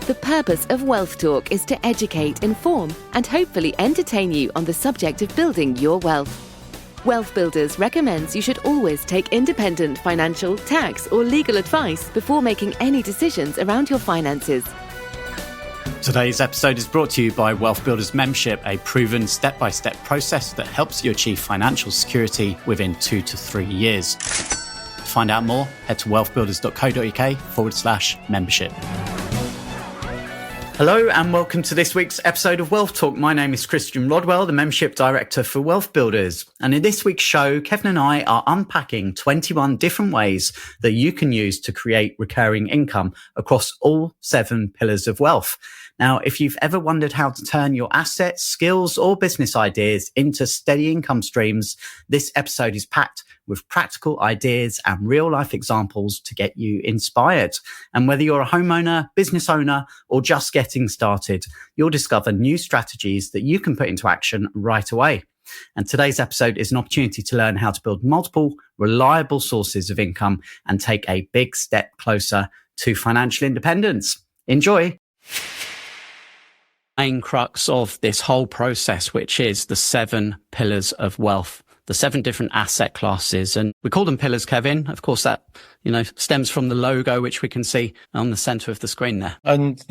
The purpose of Wealth Talk is to educate, inform, and hopefully entertain you on the subject of building your wealth. WealthBuilders recommends you should always take independent financial, tax, or legal advice before making any decisions around your finances. Today's episode is brought to you by WealthBuilders Membership, a proven step-by-step process that helps you achieve financial security within 2 to 3 years. To find out more, head to wealthbuilders.co.uk/membership. Hello and welcome to this week's episode of Wealth Talk. My name is Christian Rodwell, the Membership Director for WealthBuilders. And in this week's show, Kevin and I are unpacking 21 different ways that you can use to create recurring income across all 7 pillars of wealth. Now, if you've ever wondered how to turn your assets, skills, or business ideas into steady income streams, this episode is packed with practical ideas and real-life examples to get you inspired. And whether you're a homeowner, business owner, or just getting started, you'll discover new strategies that you can put into action right away. And today's episode is an opportunity to learn how to build multiple, reliable sources of income and take a big step closer to financial independence. Enjoy. Main crux of this whole process, which is the 7 pillars of wealth, the 7 different asset classes. And we call them pillars, Kevin. Of course, that, stems from the logo, which we can see on the center of the screen there. And,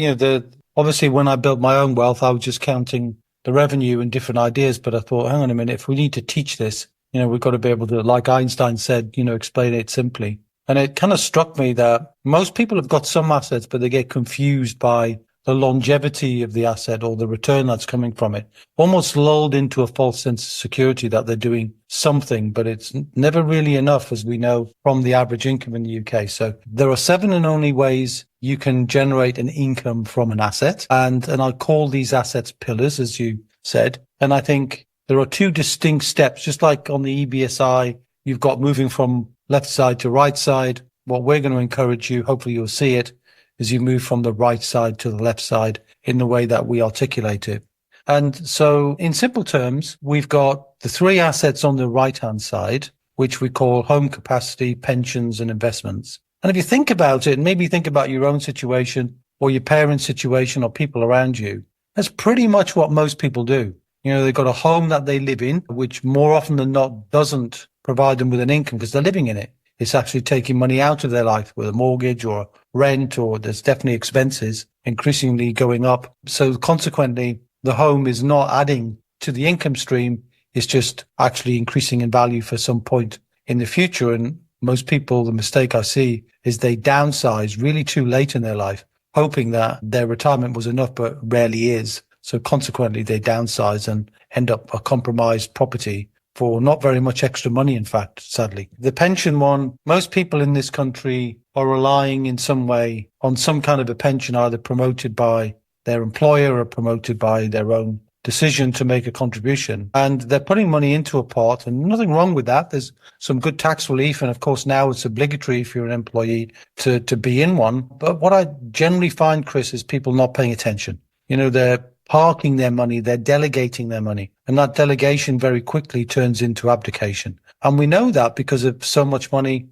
obviously when I built my own wealth, I was just counting the revenue and different ideas. But I thought, hang on a minute, if we need to teach this, we've got to be able to, like Einstein said, explain it simply. And it kind of struck me that most people have got some assets, but they get confused by the longevity of the asset or the return that's coming from it, almost lulled into a false sense of security that they're doing something, but it's never really enough, as we know from the average income in the UK. So there are 7 and only ways you can generate an income from an asset. And I call these assets pillars, as you said. And I think there are 2 distinct steps, just like on the EBSI, you've got moving from left side to right side. What we're going to encourage you, hopefully you'll see it, as you move from the right side to the left side in the way that we articulate it. And so in simple terms, we've got the 3 assets on the right-hand side, which we call home capacity, pensions, and investments. And if you think about it, maybe think about your own situation or your parents' situation or people around you, that's pretty much what most people do. They've got a home that they live in, which more often than not doesn't provide them with an income because they're living in it. It's actually taking money out of their life with a mortgage or rent, or there's definitely expenses increasingly going up. So consequently, the home is not adding to the income stream. It's just actually increasing in value for some point in the future. And most people, the mistake I see is they downsize really too late in their life, hoping that their retirement was enough, but rarely is. So consequently, they downsize and end up a compromised property for not very much extra money, in fact, sadly. The pension one, most people in this country are relying in some way on some kind of a pension, either promoted by their employer or promoted by their own decision to make a contribution. And they're putting money into a pot, and nothing wrong with that. There's some good tax relief. And of course, now it's obligatory if you're an employee to be in one. But what I generally find, Chris, is people not paying attention. They're parking their money, they're delegating their money. And that delegation very quickly turns into abdication. And we know that because of so much money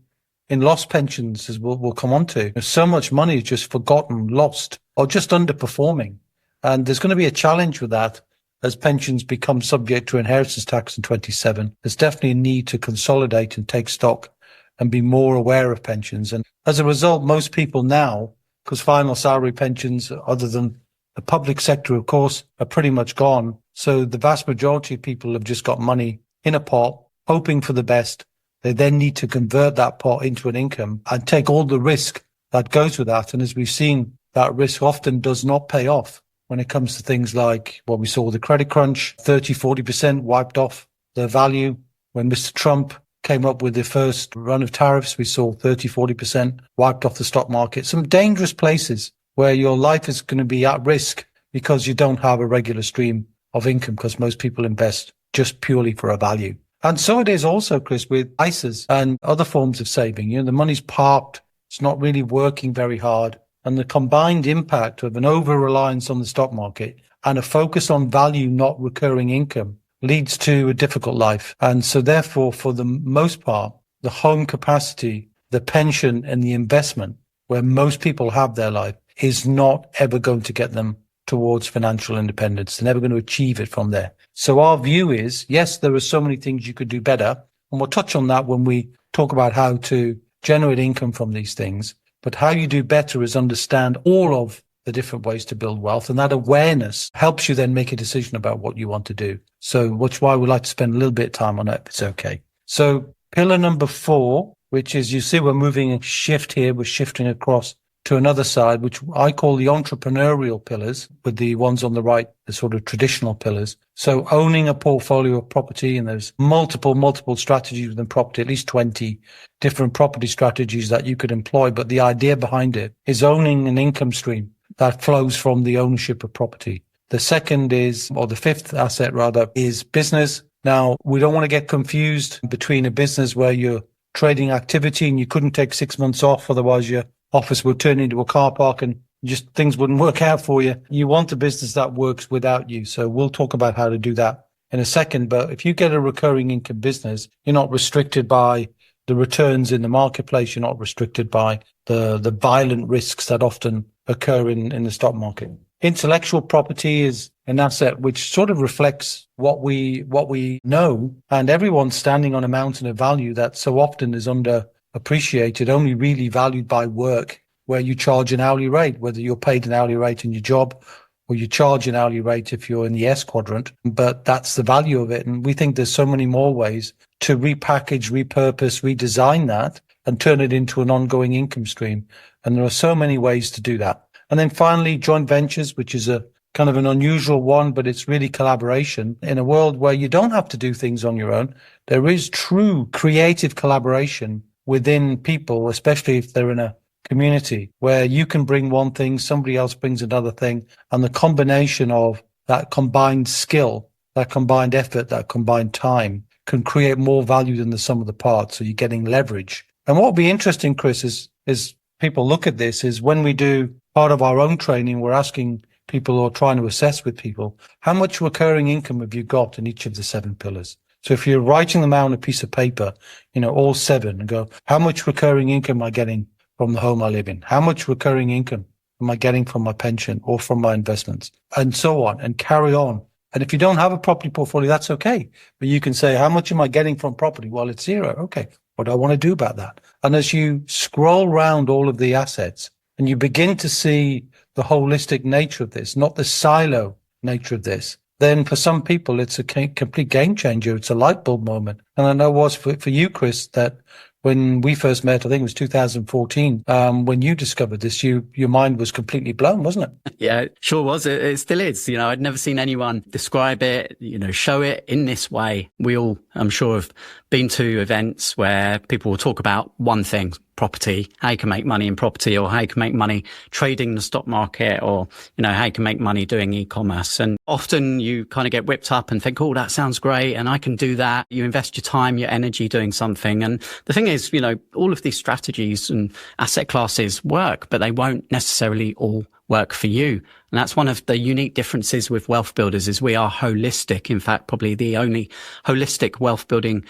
in lost pensions, as we'll come on to. So much money is just forgotten, lost, or just underperforming. And there's going to be a challenge with that as pensions become subject to inheritance tax in 27. There's definitely a need to consolidate and take stock and be more aware of pensions. And as a result, most people now, because final salary pensions, other than the public sector, of course, are pretty much gone. So the vast majority of people have just got money in a pot, hoping for the best. They then need to convert that pot into an income and take all the risk that goes with that. And as we've seen, that risk often does not pay off when it comes to things like what we saw, the credit crunch, 30-40% wiped off the value. When Mr. Trump came up with the first run of tariffs, we saw 30-40% wiped off the stock market. Some dangerous places where your life is going to be at risk because you don't have a regular stream of income, because most people invest just purely for a value. And so it is also, Chris, with ISAs and other forms of saving. The money's parked. It's not really working very hard. And the combined impact of an over-reliance on the stock market and a focus on value, not recurring income, leads to a difficult life. And so therefore, for the most part, the home capacity, the pension and the investment, where most people have their life, is not ever going to get them towards financial independence. They're never going to achieve it from there. So our view is, yes, there are so many things you could do better. And we'll touch on that when we talk about how to generate income from these things. But how you do better is understand all of the different ways to build wealth. And that awareness helps you then make a decision about what you want to do. So that's why we like to spend a little bit of time on it, if it's okay. So pillar number 4, which is, you see, we're moving a shift here. We're shifting across to another side, which I call the entrepreneurial pillars, with the ones on the right, the sort of traditional pillars. So owning a portfolio of property, and there's multiple strategies within property, at least 20 different property strategies that you could employ. But the idea behind it is owning an income stream that flows from the ownership of property. The second is, or the fifth asset rather, is business. Now, we don't want to get confused between a business where you're trading activity and you couldn't take 6 months off, otherwise your office would turn into a car park and just things wouldn't work out for you. You want a business that works without you. So we'll talk about how to do that in a second. But if you get a recurring income business, you're not restricted by the returns in the marketplace. You're not restricted by the violent risks that often occur in the stock market. Intellectual property is an asset which sort of reflects what we know, and everyone's standing on a mountain of value that so often is underappreciated, only really valued by work, where you charge an hourly rate, whether you're paid an hourly rate in your job or you charge an hourly rate if you're in the S quadrant. But that's the value of it. And we think there's so many more ways to repackage, repurpose, redesign that and turn it into an ongoing income stream. And there are so many ways to do that. And then finally, joint ventures, which is a kind of an unusual one, but it's really collaboration. In a world where you don't have to do things on your own, there is true creative collaboration within people, especially if they're in a community where you can bring one thing, somebody else brings another thing. And the combination of that combined skill, that combined effort, that combined time can create more value than the sum of the parts. So you're getting leverage. And what will be interesting, Chris, is people look at this is when we do part of our own training, we're asking people or trying to assess with people, how much recurring income have you got in each of the 7 pillars? So if you're writing them out on a piece of paper, all 7, and go, how much recurring income am I getting from the home I live in? How much recurring income am I getting from my pension or from my investments? And so on, and carry on. And if you don't have a property portfolio, that's okay. But you can say, how much am I getting from property? Well, it's 0. Okay. What do I want to do about that? And as you scroll around all of the assets and you begin to see the holistic nature of this, not the silo nature of this, then for some people, it's a complete game changer. It's a light bulb moment. And I know it was for you, Chris, that when we first met, I think it was 2014, when you discovered this, your mind was completely blown, wasn't it? Yeah, it sure was. It still is. I'd never seen anyone describe it, show it in this way. We all, I'm sure, have been to events where people will talk about one thing, property, how you can make money in property, or how you can make money trading the stock market, or, how you can make money doing e-commerce. And often you kind of get whipped up and think, oh, that sounds great, and I can do that. You invest your time, your energy doing something. And the thing is, all of these strategies and asset classes work, but they won't necessarily all work for you. And that's one of the unique differences with Wealth Builders is we are holistic. In fact, probably the only holistic wealth building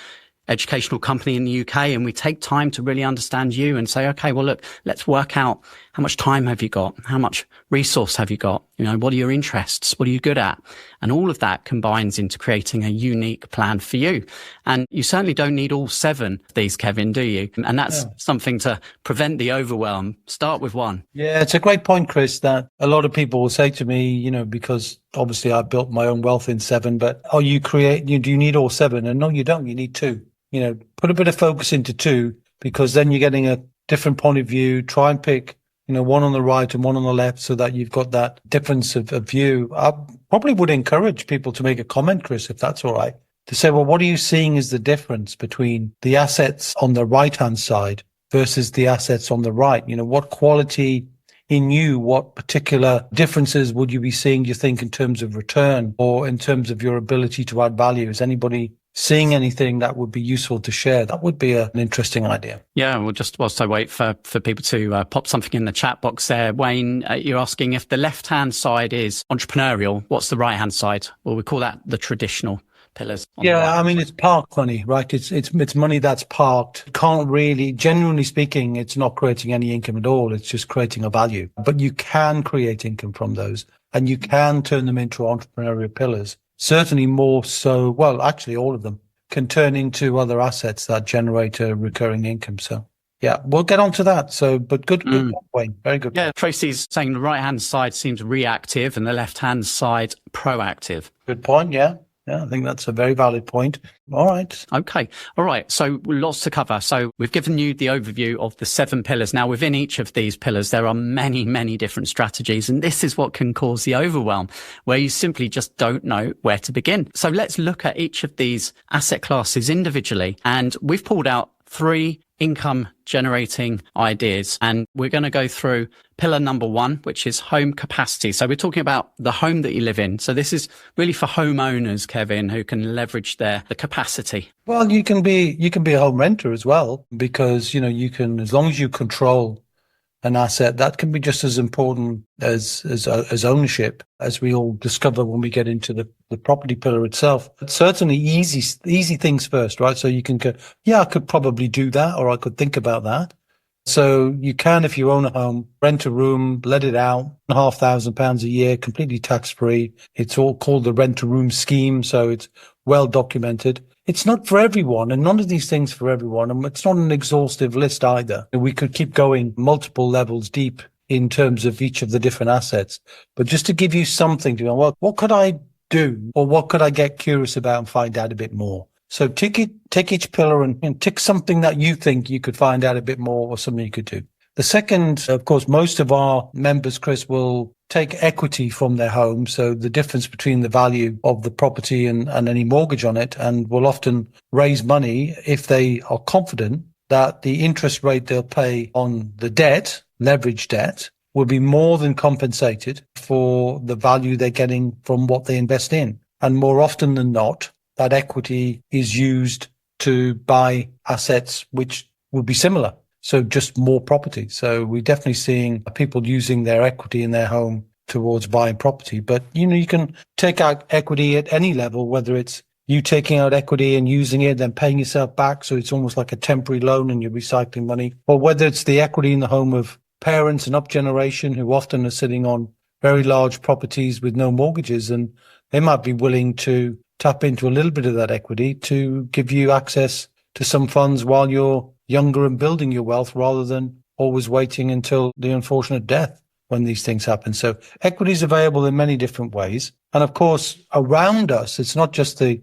educational company in the UK, and we take time to really understand you and say, okay, well, look, let's work out how much time have you got? How much resource have you got? What are your interests? What are you good at? And all of that combines into creating a unique plan for you. And you certainly don't need all 7 of these, Kevin, do you? And that's something to prevent the overwhelm. Start with one. Yeah, it's a great point, Chris, that a lot of people will say to me, because obviously I built my own wealth in 7, but do you need all 7? And no, you don't. You need 2. Put a bit of focus into 2, because then you're getting a different point of view. Try and pick, one on the right and one on the left, so that you've got that difference of view. I probably would encourage people to make a comment, Chris, if that's all right, to say, well, what are you seeing is the difference between the assets on the right-hand side versus the assets on the right? What quality in you, what particular differences would you be seeing, do you think, in terms of return or in terms of your ability to add value? Is anybody seeing anything that would be useful to share? That would be an interesting idea. Yeah, well, just whilst I wait for people to pop something in the chat box there, Wayne, you're asking if the left-hand side is entrepreneurial, what's the right-hand side? Well, we call that the traditional pillars on the Yeah, right. I mean, it's parked money, right? It's money that's parked. Can't really, genuinely speaking, it's not creating any income at all. It's just creating a value. But you can create income from those, and you can turn them into entrepreneurial pillars. Certainly more so, well, actually all of them can turn into other assets that generate a recurring income. So yeah, we'll get onto that. So, but good point. Very good. Yeah, Tracy's saying the right-hand side seems reactive and the left-hand side proactive. Good point. Yeah. Yeah, I think that's a very valid point. All right. Okay. All right. So lots to cover. So we've given you the overview of the 7 pillars. Now, within each of these pillars, there are many, many different strategies. And this is what can cause the overwhelm, where you simply just don't know where to begin. So let's look at each of these asset classes individually. And we've pulled out 3 income generating ideas. And we're going to go through pillar number 1, which is home capacity. So we're talking about the home that you live in. So this is really for homeowners, Kevin, who can leverage the capacity. Well, you can be a home renter as well, because, you can, as long as you control an asset, that can be just as important as ownership, as we all discover when we get into the property pillar itself. But certainly easy things first, right? So you can go, yeah, I could probably do that, or I could think about that. So you can, if you own a home, rent a room, let it out, £5,500 a year, completely tax-free. It's all called the rent-a-room scheme, so it's well documented. It's not for everyone, and none of these things for everyone, and it's not an exhaustive list either. We could keep going multiple levels deep in terms of each of the different assets. But just to give you something to go, well, what could I do, or what could I get curious about and find out a bit more? So take each pillar and tick something that you think you could find out a bit more, or something you could do. The second, of course, most of our members, Chris, will take equity from their home. So the difference between the value of the property and any mortgage on it, and will often raise money if they are confident that the interest rate they'll pay on the debt, leverage debt, will be more than compensated for the value they're getting from what they invest in. And more often than not, that equity is used to buy assets which would be similar. So just more property. So we're definitely seeing people using their equity in their home towards buying property. But, you can take out equity at any level, whether it's you taking out equity and using it, then paying yourself back. So it's almost like a temporary loan and you're recycling money. Or whether it's the equity in the home of parents and up generation who often are sitting on very large properties with no mortgages, and they might be willing to tap into a little bit of that equity to give you access to some funds while you're younger and building your wealth, rather than always waiting until the unfortunate death when these things happen. So equity is available in many different ways. And of course, around us, it's not just the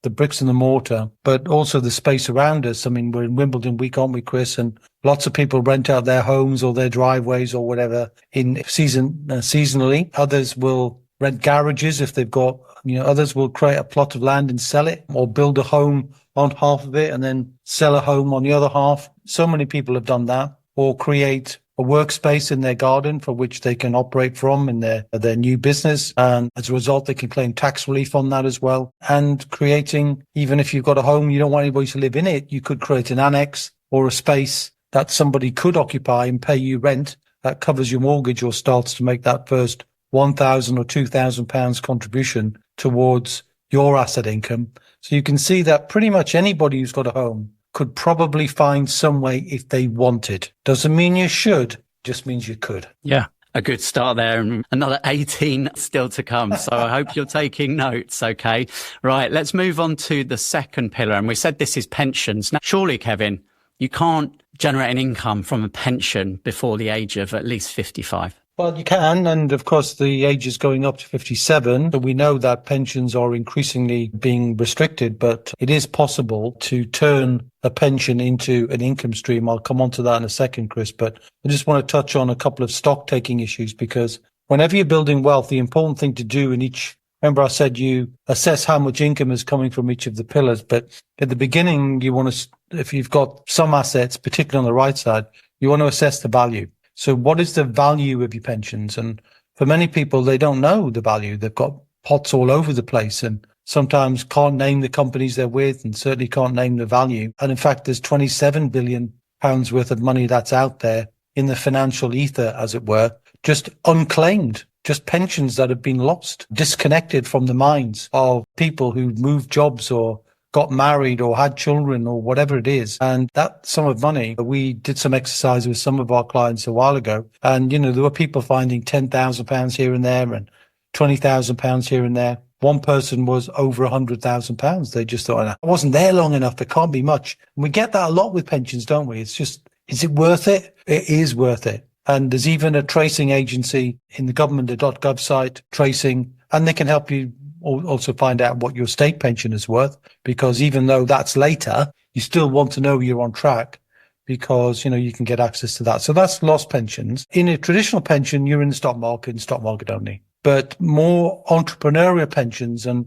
bricks and the mortar, but also the space around us. I mean, we're in Wimbledon week, aren't we, Chris? And lots of people rent out their homes or their driveways or whatever seasonally. Others will rent garages if they've got, others will create a plot of land and sell it, or build a home on half of it and then sell a home on the other half. So many people have done that, or create a workspace in their garden for which they can operate from in their new business. And as a result, they can claim tax relief on that as well. And creating, even if you've got a home, you don't want anybody to live in it, you could create an annex or a space that somebody could occupy and pay you rent that covers your mortgage, or starts to make that first £1,000 or £2,000 contribution towards your asset income. So you can see that pretty much anybody who's got a home could probably find some way if they wanted. Doesn't mean you should, just means you could. Yeah, a good start there, and another 18 still to come. So I hope you're taking notes, okay? Right, let's move on to the second pillar. And we said this is pensions. Now, surely, Kevin, you can't generate an income from a pension before the age of at least 55. Well, you can, and of course the age is going up to 57. So we know that pensions are increasingly being restricted, but it is possible to turn a pension into an income stream. I'll come on to that in a second, Chris, but I just want to touch on a couple of stock taking issues, because whenever you're building wealth, the important thing to do in each, remember I said you assess how much income is coming from each of the pillars, but at the beginning you want to, if you've got some assets, particularly on the right side, you want to assess the value. So what is the value of your pensions? And for many people, they don't know the value. They've got pots all over the place and sometimes can't name the companies they're with, and certainly can't name the value. And in fact, there's £27 billion worth of money that's out there in the financial ether, as it were, just unclaimed. just pensions that have been lost, disconnected from the minds of people who moved jobs or got married or had children or whatever it is. And that sum of money, we did some exercise with some of our clients a while ago. And, there were people finding £10,000 here and there and £20,000 here and there. One person was over £100,000. They just thought, I wasn't there long enough. It can't be much. And we get that a lot with pensions, don't we? It's just, is it worth it? It is worth it. And there's even a tracing agency in the government, the .gov site, tracing, and they can help you also find out what your state pension is worth, because even though that's later, you still want to know you're on track because, you can get access to that. So that's lost pensions. In a traditional pension, you're in the stock market and stock market only. But more entrepreneurial pensions, and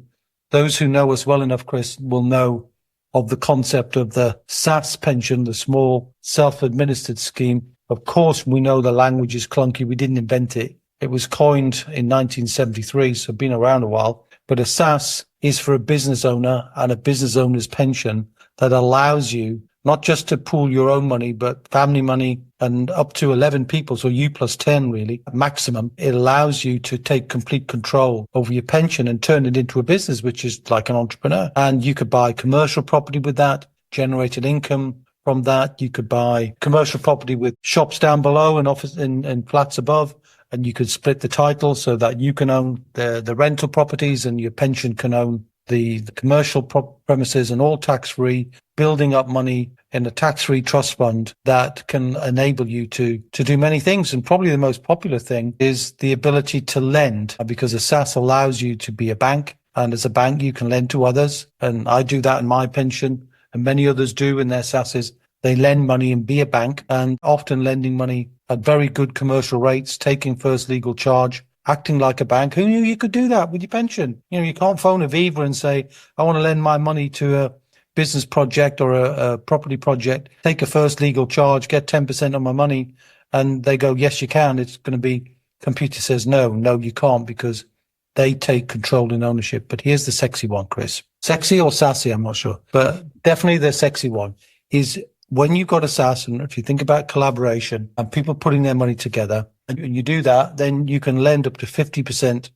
those who know us well enough, Chris, will know of the concept of the SSAS pension, the small self-administered scheme. Of course, we know the language is clunky. We didn't invent it. It was coined in 1973, so been around a while. But a SSAS is for a business owner and a business owner's pension that allows you not just to pool your own money, but family money and up to 11 people. So you plus 10 really, maximum. It allows you to take complete control over your pension and turn it into a business, which is like an entrepreneur. And you could buy commercial property with that, generate an income from that. You could buy commercial property with shops down below and office and flats above. And you could split the title so that you can own the rental properties and your pension can own the commercial premises, and all tax-free, building up money in a tax-free trust fund that can enable you to do many things. And probably the most popular thing is the ability to lend, because a SSAS allows you to be a bank. And as a bank, you can lend to others. And I do that in my pension, and many others do in their SSASs. They lend money and be a bank, and often lending money at very good commercial rates, taking first legal charge, acting like a bank. Who knew you could do that with your pension? You can't phone Aviva and say, I want to lend my money to a business project or a property project, take a first legal charge, get 10% of my money. And they go, yes, you can. It's going to be, computer says, no, you can't, because they take control and ownership. But here's the sexy one, Chris. Sexy or sassy, I'm not sure. But definitely the sexy one is when you've got a SSAS, and if you think about collaboration and people putting their money together, and you do that, then you can lend up to 50%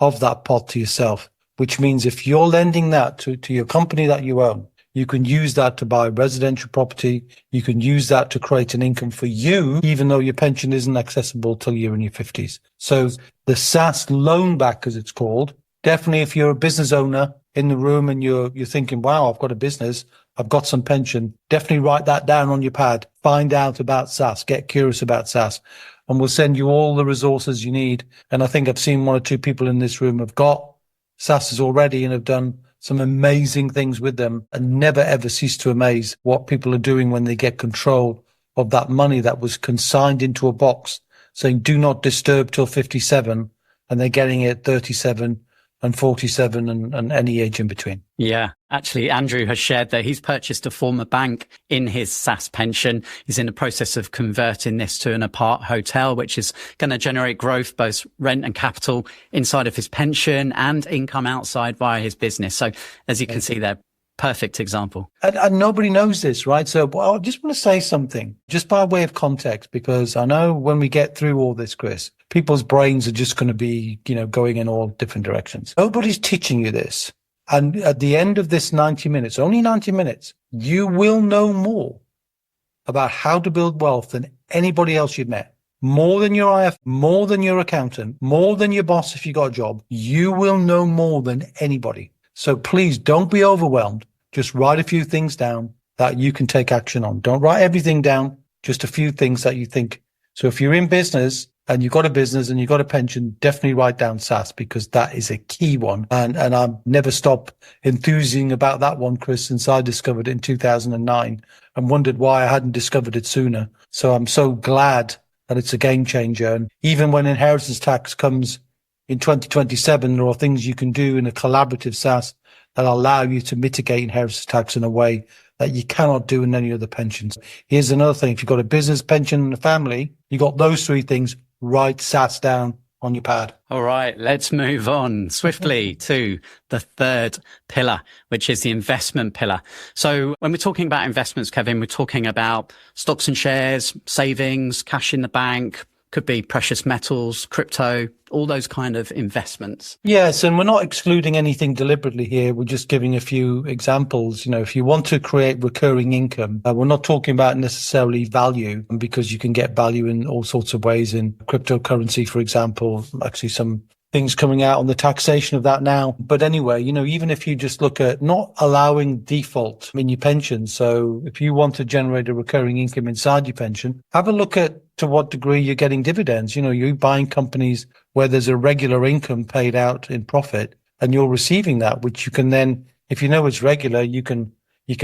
of that pot to yourself, which means if you're lending that to your company that you own, you can use that to buy residential property. You can use that to create an income for you, even though your pension isn't accessible till you're in your 50s. So the SSAS loan back, as it's called, definitely if you're a business owner in the room and you're thinking, wow, I've got a business, I've got some pension, definitely write that down on your pad. Find out about SSAS. Get curious about SSAS. And we'll send you all the resources you need. And I think I've seen one or two people in this room have got SSASs already and have done some amazing things with them, and never ever cease to amaze what people are doing when they get control of that money that was consigned into a box saying do not disturb till 57, and they're getting it 37 and 47 and any age in between. Yeah, actually, Andrew has shared that he's purchased a former bank in his SSAS pension. He's in the process of converting this to an apart hotel, which is going to generate growth, both rent and capital inside of his pension and income outside via his business. So as you can see there, perfect example. And nobody knows this, right? So I just want to say something just by way of context, because I know when we get through all this, Chris, people's brains are just going to be, going in all different directions. Nobody's teaching you this. And at the end of this 90 minutes, only 90 minutes, you will know more about how to build wealth than anybody else you've met. More than your IF, more than your accountant, more than your boss if you got a job. You will know more than anybody. So please don't be overwhelmed. Just write a few things down that you can take action on. Don't write everything down, just a few things that you think. So if you're in business and you've got a business and you've got a pension, definitely write down SSAS, because that is a key one. And I've never stopped enthusing about that one, Chris, since I discovered it in 2009 and wondered why I hadn't discovered it sooner. So I'm so glad that it's a game changer. And even when inheritance tax comes in 2027, there are things you can do in a collaborative SSAS that allow you to mitigate inheritance tax in a way that you cannot do in any other pensions. Here's another thing. If you've got a business, pension, and a family, you got those three things, write SSAS down on your pad. All right, let's move on swiftly to the third pillar, which is the investment pillar. So when we're talking about investments, Kevin, we're talking about stocks and shares, savings, cash in the bank, could be precious metals, crypto, all those kind of investments. Yes, and we're not excluding anything deliberately here. We're just giving a few examples. If you want to create recurring income, we're not talking about necessarily value, because you can get value in all sorts of ways in cryptocurrency, for example. Actually, some things coming out on the taxation of that now. But anyway, even if you just look at not allowing default in your pension. So if you want to generate a recurring income inside your pension, have a look at to what degree you're getting dividends. You're buying companies where there's a regular income paid out in profit, and you're receiving that, which you can then, if it's regular, you can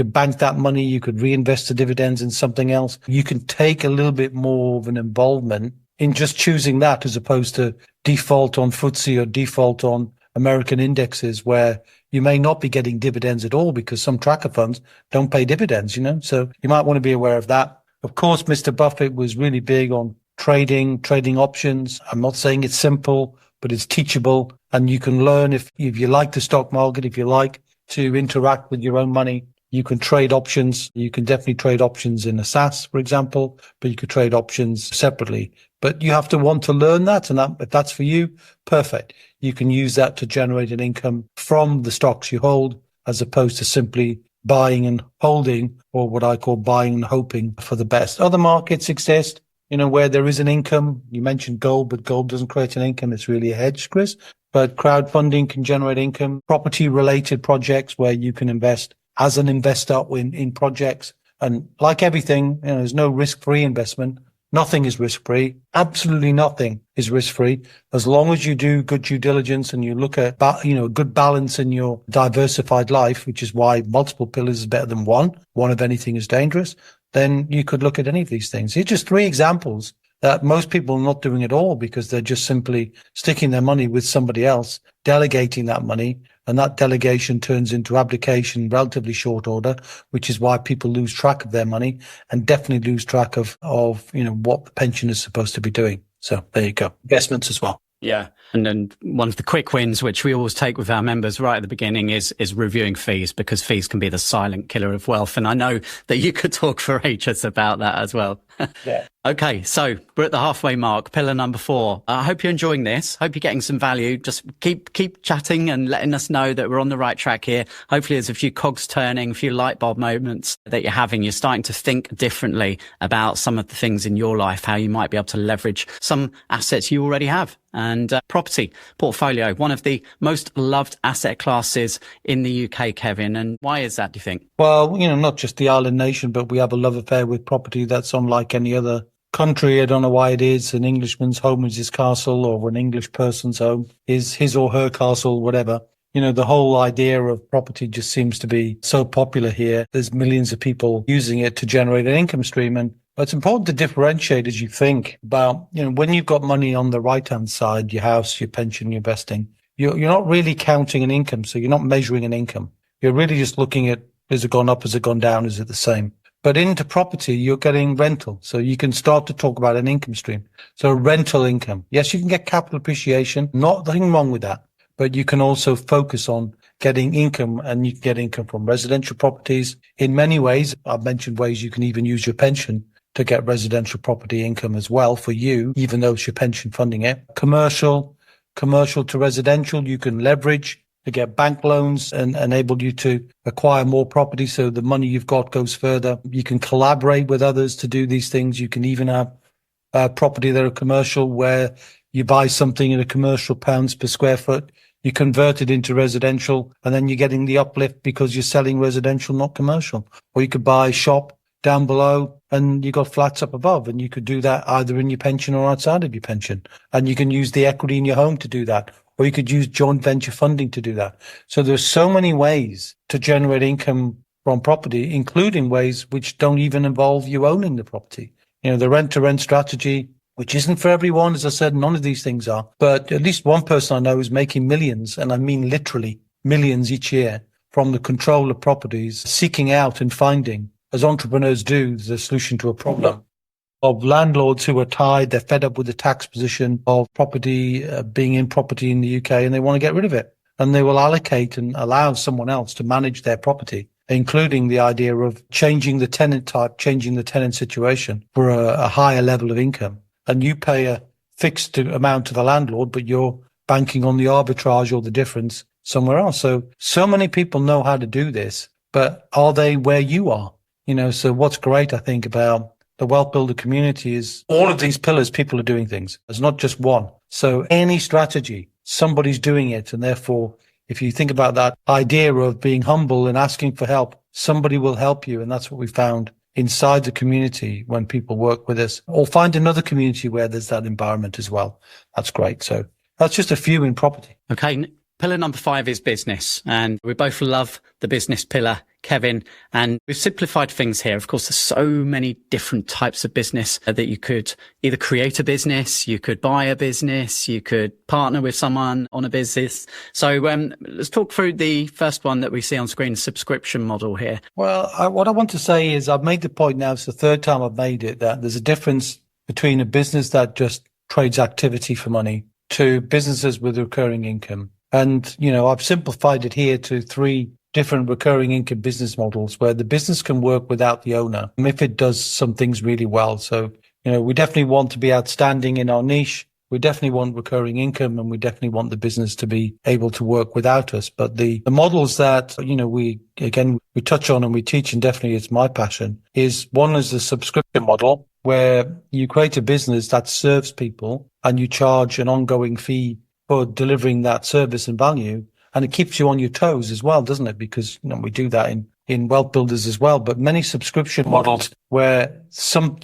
bank that money, you could reinvest the dividends in something else. You can take a little bit more of an involvement in just choosing that, as opposed to default on FTSE or default on American indexes, where you may not be getting dividends at all because some tracker funds don't pay dividends, So you might want to be aware of that. Of course, Mr. Buffett was really big on trading options. I'm not saying it's simple, but it's teachable, and you can learn if you like the stock market, if you like to interact with your own money. You can trade options. You can definitely trade options in a SSAS, for example, but you could trade options separately. But you have to want to learn that, and if that's for you, perfect. You can use that to generate an income from the stocks you hold, as opposed to simply buying and holding, or what I call buying and hoping for the best. Other markets exist, where there is an income. You mentioned gold, but gold doesn't create an income. It's really a hedge, Chris. But crowdfunding can generate income. Property-related projects where you can invest as an investor in projects. And like everything, there's no risk-free investment. Nothing is risk-free. Absolutely nothing is risk-free. As long as you do good due diligence and you look at, a good balance in your diversified life, which is why multiple pillars is better than one. One of anything is dangerous. Then you could look at any of these things. It's just 3 examples that most people are not doing at all, because they're just simply sticking their money with somebody else, delegating that money, and that delegation turns into abdication in relatively short order, which is why people lose track of their money and definitely lose track of what the pension is supposed to be doing. So there you go. Investments as well. Yeah. And then one of the quick wins, which we always take with our members right at the beginning, is reviewing fees, because fees can be the silent killer of wealth. And I know that you could talk for ages about that as well. Yeah. Okay, so we're at the halfway mark, pillar number 4. I hope you're enjoying this. Hope you're getting some value. Just keep chatting and letting us know that we're on the right track here. Hopefully there's a few cogs turning, a few light bulb moments that you're having. You're starting to think differently about some of the things in your life, how you might be able to leverage some assets you already have. And property portfolio, one of the most loved asset classes in the UK, Kevin. And why is that, do you think? Well, not just the island nation, but we have a love affair with property that's unlike any other country. I don't know why it is. An Englishman's home is his castle, or an English person's home is his or her castle, whatever. The whole idea of property just seems to be so popular here. There's millions of people using it to generate an income stream. And it's important to differentiate as you think about, when you've got money on the right-hand side, your house, your pension, your investing, you're not really counting an income. So you're not measuring an income. You're really just looking at, has it gone up? Has it gone down? Is it the same? But into property, you're getting rental. So you can start to talk about an income stream. So rental income. Yes, you can get capital appreciation. Nothing wrong with that. But you can also focus on getting income, and you can get income from residential properties in many ways. I've mentioned ways you can even use your pension to get residential property income as well for you, even though it's your pension funding it. Commercial to residential, you can leverage to get bank loans and enable you to acquire more property, so the money you've got goes further. You can collaborate with others to do these things. You can even have property that are commercial, where you buy something at a commercial pounds per square foot, you convert it into residential, and then you're getting the uplift because you're selling residential, not commercial. Or you could buy a shop down below and you got flats up above, and you could do that either in your pension or outside of your pension. And you can use the equity in your home to do that, or you could use joint venture funding to do that. So there's so many ways to generate income from property, including ways which don't even involve you owning the property. The rent-to-rent strategy, which isn't for everyone. As I said, none of these things are. But at least one person I know is making millions, and I mean literally millions each year, from the control of properties, seeking out and finding, as entrepreneurs do, the solution to a problem of landlords who are tied. They're fed up with the tax position of property, being in property in the UK, and they want to get rid of it. And they will allocate and allow someone else to manage their property, including the idea of changing the tenant type, changing the tenant situation for a higher level of income. and you pay a fixed amount to the landlord, but you're banking on the arbitrage or the difference somewhere else. So many people know how to do this, but are they where you are? So what's great, I think, about the Wealth Builder community is all of these pillars, people are doing things. There's not just one. So any strategy, somebody's doing it. And therefore, if you think about that idea of being humble and asking for help, somebody will help you. And that's what we found inside the community when people work with us, or find another community where there's that environment as well. That's great. So that's just a few in property. Okay. Pillar number 5 is business. And we both love the business pillar, Kevin. And we've simplified things here. Of course, there's so many different types of business that you could either create a business, you could buy a business, you could partner with someone on a business. So let's talk through the first one that we see on screen, subscription model here. Well, what I want to say is I've made the point now, it's the third time I've made it, that there's a difference between a business that just trades activity for money to businesses with recurring income. And, I've simplified it here to 3 different recurring income business models where the business can work without the owner if it does some things really well. So, we definitely want to be outstanding in our niche. We definitely want recurring income, and we definitely want the business to be able to work without us. But the models that, we touch on and we teach, and definitely it's my passion, is one is the subscription model where you create a business that serves people and you charge an ongoing fee for delivering that service and value. And it keeps you on your toes as well, doesn't it? Because, we do that in Wealth Builders as well. But many subscription models where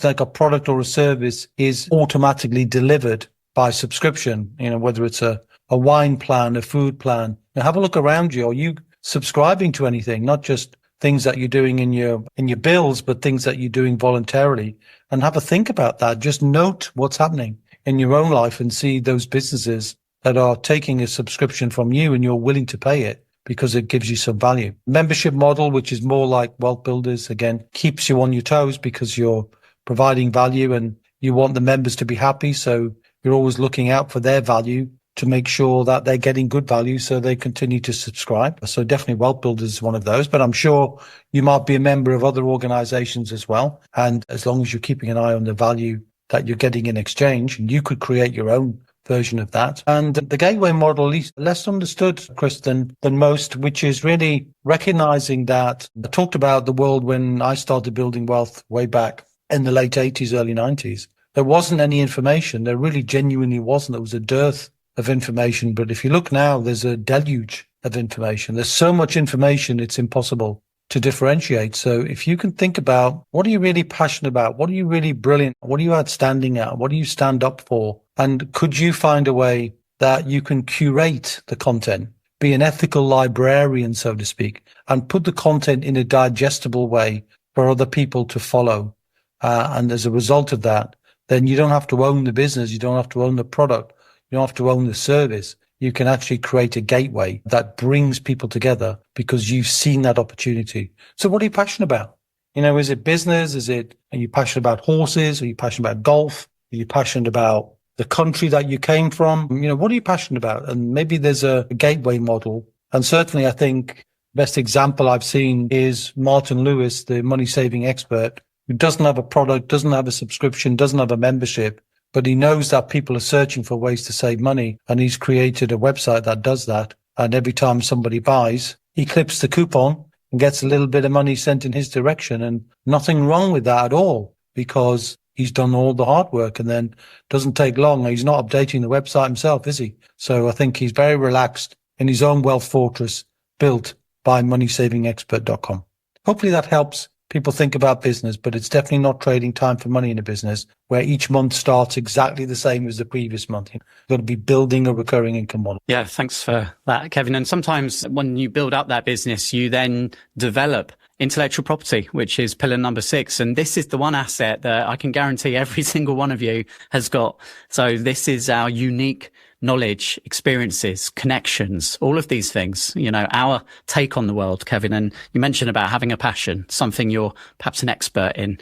like a product or a service is automatically delivered by subscription, whether it's a wine plan, a food plan. Now have a look around you. Are you subscribing to anything? Not just things that you're doing in your bills, but things that you're doing voluntarily. And have a think about that. Just note what's happening in your own life and see those businesses that are taking a subscription from you and you're willing to pay it because it gives you some value. Membership model, which is more like Wealth Builders, again, keeps you on your toes because you're providing value and you want the members to be happy. So you're always looking out for their value to make sure that they're getting good value so they continue to subscribe. So definitely Wealth Builders is one of those, but I'm sure you might be a member of other organizations as well. And as long as you're keeping an eye on the value that you're getting in exchange, you could create your own version of that. And the gateway model is less understood, Chris, than most, which is really recognizing that I talked about the world when I started building wealth way back in the late 80s, early 90s. There wasn't any information. There really genuinely wasn't. There was a dearth of information. But if you look now, there's a deluge of information. There's so much information, it's impossible to differentiate. So if you can think about what are you really passionate about? What are you really brilliant? What are you outstanding at? What do you stand up for? And could you find a way that you can curate the content, be an ethical librarian, so to speak, and put the content in a digestible way for other people to follow? And as a result of that, then you don't have to own the business. You don't have to own the product. You don't have to own the service. You can actually create a gateway that brings people together because you've seen that opportunity. So what are you passionate about? Is it business? Are you passionate about horses? Are you passionate about golf? Are you passionate about the country that you came from? What are you passionate about? And maybe there's a gateway model. And certainly I think best example I've seen is Martin Lewis, the money saving expert, who doesn't have a product, doesn't have a subscription, doesn't have a membership, but he knows that people are searching for ways to save money. And he's created a website that does that. And every time somebody buys, he clips the coupon and gets a little bit of money sent in his direction. And nothing wrong with that at all because he's done all the hard work and then doesn't take long. He's not updating the website himself, is he? So I think he's very relaxed in his own wealth fortress built by moneysavingexpert.com. Hopefully that helps people think about business, but it's definitely not trading time for money in a business where each month starts exactly the same as the previous month. You've got to be building a recurring income model. Yeah, thanks for that, Kevin. And sometimes when you build up that business, you then develop intellectual property, which is pillar number 6. And this is the one asset that I can guarantee every single one of you has got. So this is our unique knowledge, experiences, connections, all of these things, our take on the world, Kevin. And you mentioned about having a passion, something you're perhaps an expert in.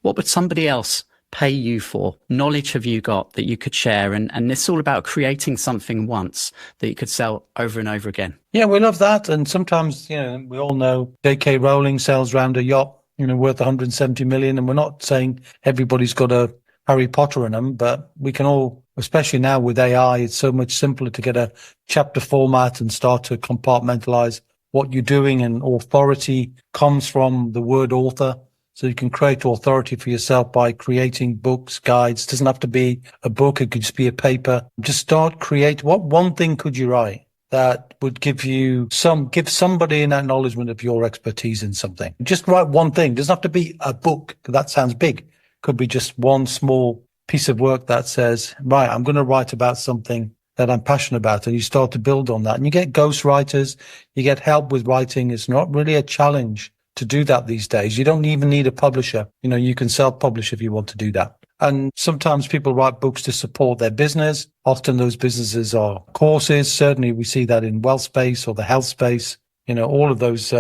What would somebody else pay you for? Knowledge have you got that you could share? And it's all about creating something once that you could sell over and over again. Yeah, we love that. And sometimes, we all know J.K. Rowling sails around a yacht, worth 170 million. And we're not saying everybody's got to Harry Potter in them, but we can all, especially now with AI, it's so much simpler to get a chapter format and start to compartmentalize what you're doing. And authority comes from the word author. So you can create authority for yourself by creating books, guides. It doesn't have to be a book. It could just be a paper. Just create. What one thing could you write that would give somebody an acknowledgement of your expertise in something? Just write one thing. It doesn't have to be a book. That sounds big. Could be just one small piece of work that says, right, I'm going to write about something that I'm passionate about. And you start to build on that. And you get ghostwriters. You get help with writing. It's not really a challenge to do that these days. You don't even need a publisher. You can self-publish if you want to do that. And sometimes people write books to support their business. Often those businesses are courses. Certainly we see that in wealth space or the health space, all of those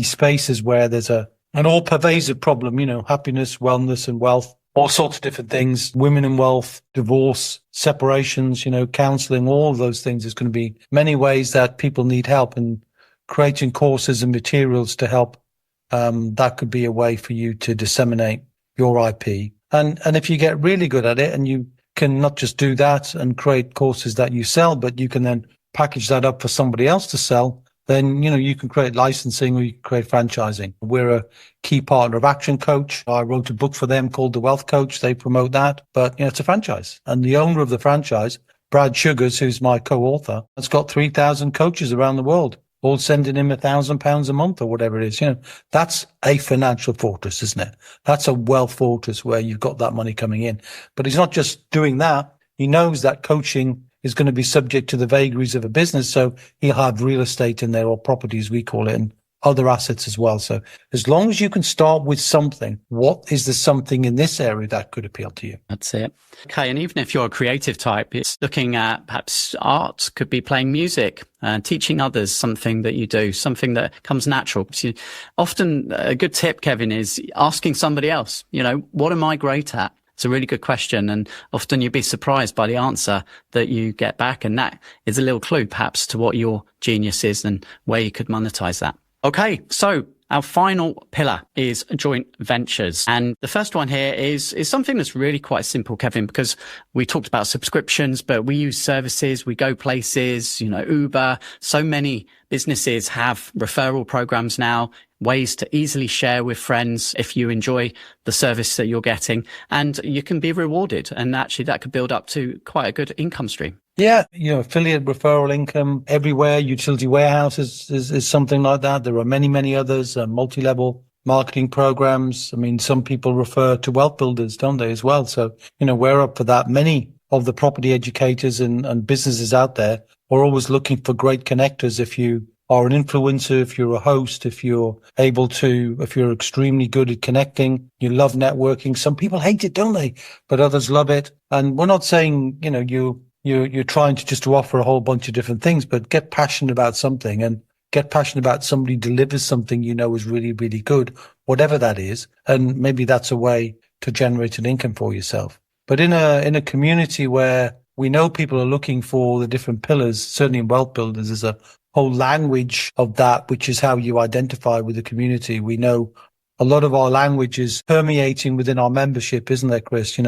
spaces where there's an all-pervasive problem, happiness, wellness and wealth, all sorts of different things, women in wealth, divorce, separations, counseling, all of those things. There's going to be many ways that people need help, and creating courses and materials to help. That could be a way for you to disseminate your IP. And if you get really good at it, and you can not just do that and create courses that you sell, but you can then package that up for somebody else to sell, then, you can create licensing or you can create franchising. We're a key partner of Action Coach. I wrote a book for them called The Wealth Coach. They promote that, but it's a franchise. And the owner of the franchise, Brad Sugars, who's my co-author, has got 3,000 coaches around the world, all sending him £1,000 a month or whatever it is. That's a financial fortress, isn't it? That's a wealth fortress where you've got that money coming in. But he's not just doing that. He knows that coaching is going to be subject to the vagaries of a business. So he'll have real estate in there, or properties, we call it, and other assets as well. So as long as you can start with something, what is the something in this area that could appeal to you? That's it. Okay. And even if you're a creative type, it's looking at perhaps art, could be playing music, teaching others something that you do, something that comes natural. Often a good tip, Kevin, is asking somebody else, what am I great at? It's a really good question. And often you'd be surprised by the answer that you get back. And that is a little clue perhaps to what your genius is and where you could monetize that. Okay, so our final pillar is joint ventures. And the first one here is something that's really quite simple, Kevin, because we talked about subscriptions, but we use services, we go places, Uber. So many businesses have referral programs now, ways to easily share with friends if you enjoy the service that you're getting, and you can be rewarded. And actually that could build up to quite a good income stream. Yeah, affiliate referral income everywhere. Utility warehouses is something like that. There are many, many others, multi-level marketing programs. I mean, some people refer to WealthBuilders, don't they, as well? So, we're up for that. Many of the property educators and businesses out there are always looking for great connectors. If you are an influencer, if you're a host, if you're extremely good at connecting, you love networking. Some people hate it, don't they? But others love it. And we're not saying, you're trying to offer a whole bunch of different things, but get passionate about something, and get passionate about somebody delivers something is really, really good, whatever that is. And maybe that's a way to generate an income for yourself. But in a community where we know people are looking for the different pillars, certainly in WealthBuilders, there's a whole language of that, which is how you identify with the community. We know a lot of our language is permeating within our membership, isn't there, Chris?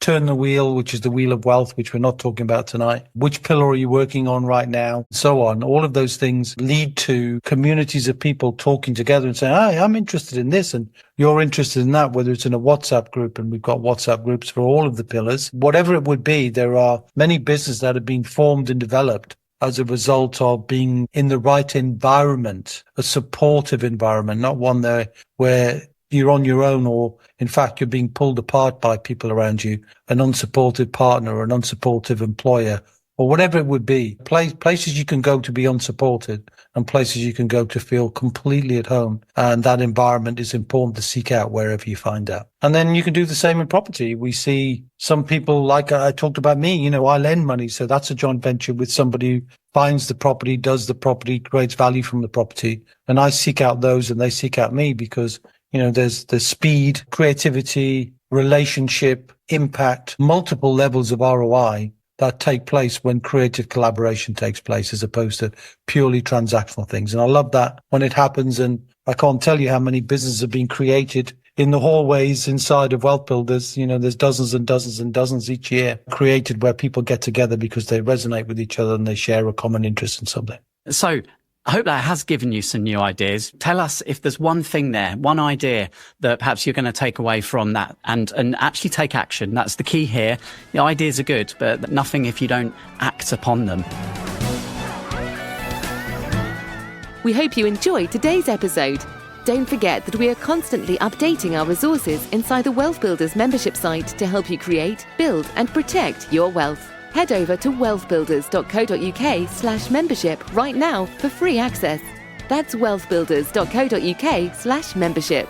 Turn the wheel, which is the wheel of wealth, which we're not talking about tonight. Which pillar are you working on right now? So on. All of those things lead to communities of people talking together and saying, hey, I'm interested in this and you're interested in that, whether it's in a WhatsApp group, and we've got WhatsApp groups for all of the pillars. Whatever it would be, there are many businesses that have been formed and developed as a result of being in the right environment, a supportive environment, not one there where you're on your own, or in fact, you're being pulled apart by people around you, an unsupportive partner or an unsupportive employer, or whatever it would be. Places you can go to be unsupported, and places you can go to feel completely at home. And that environment is important to seek out wherever you find out. And then you can do the same in property. We see some people, like I talked about me, I lend money. So that's a joint venture with somebody who finds the property, does the property, creates value from the property. And I seek out those and they seek out me because, there's the speed, creativity, relationship, impact, multiple levels of ROI that take place when creative collaboration takes place, as opposed to purely transactional things. And I love that when it happens. And I can't tell you how many businesses have been created in the hallways inside of Wealth Builders. There's dozens and dozens and dozens each year created where people get together because they resonate with each other and they share a common interest in something. So I hope that has given you some new ideas. Tell us if there's one thing there, one idea that perhaps you're going to take away from that and actually take action. That's the key here. The ideas are good, but nothing if you don't act upon them. We hope you enjoyed today's episode. Don't forget that we are constantly updating our resources inside the Wealth Builders membership site to help you create, build and protect your wealth. Head over to wealthbuilders.co.uk/membership right now for free access. That's wealthbuilders.co.uk/membership.